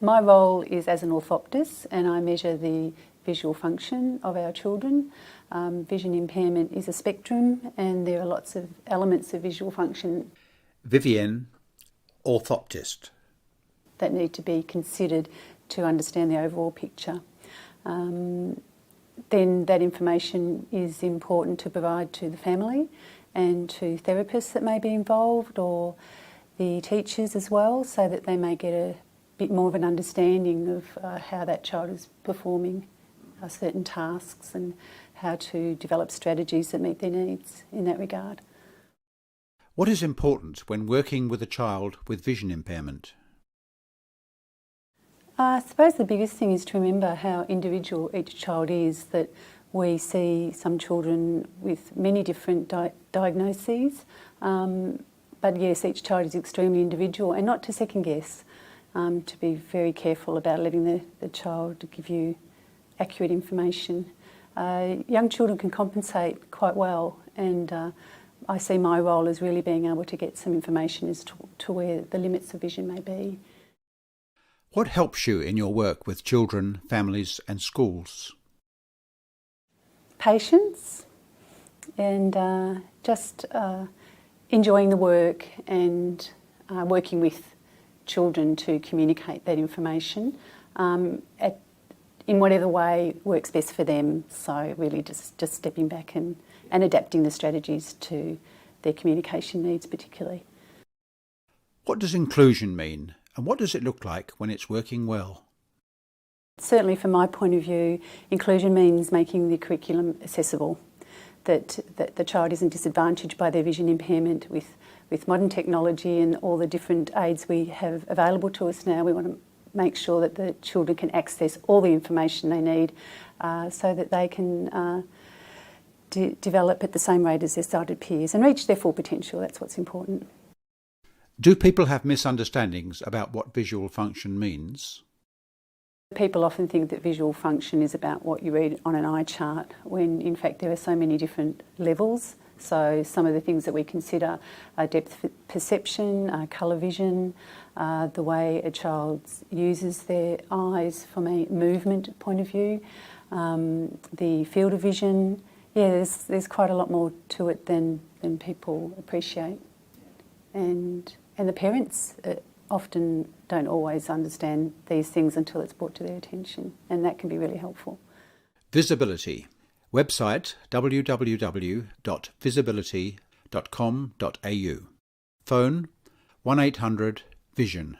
My role is as an orthoptist, and I measure the visual function of our children. Vision impairment is a spectrum, and there are lots of elements of visual function. Vivienne, orthoptist. That need to be considered to understand the overall picture. Then that information is important to provide to the family and to therapists that may be involved, or the teachers as well, so that they may get a bit more of an understanding of how that child is performing certain tasks and how to develop strategies that meet their needs in that regard. What is important when working with a child with vision impairment? I suppose the biggest thing is to remember how individual each child is, that we see some children with many different diagnoses, but yes, each child is extremely individual, and not to second guess, to be very careful about letting the child give you accurate information. Young children can compensate quite well, and I see my role as really being able to get some information as to where the limits of vision may be. What helps you in your work with children, families and schools? Patience and just enjoying the work and working with children to communicate that information in whatever way works best for them. So really just stepping back and adapting the strategies to their communication needs particularly. What does inclusion mean, and what does it look like when it's working well? Certainly from my point of view, inclusion means making the curriculum accessible, that the child isn't disadvantaged by their vision impairment. With modern technology and all the different aids we have available to us now, we want to make sure that the children can access all the information they need so that they can develop at the same rate as their sighted peers and reach their full potential. That's what's important. Do people have misunderstandings about what visual function means? People often think that visual function is about what you read on an eye chart, when in fact there are so many different levels. So some of the things that we consider are depth perception, colour vision, the way a child uses their eyes from a movement point of view, the field of vision. Yeah, there's quite a lot more to it than people appreciate. And the parents often don't always understand these things until it's brought to their attention, and that can be really helpful. Visibility. Website www.visibility.com.au. Phone 1800 VISION.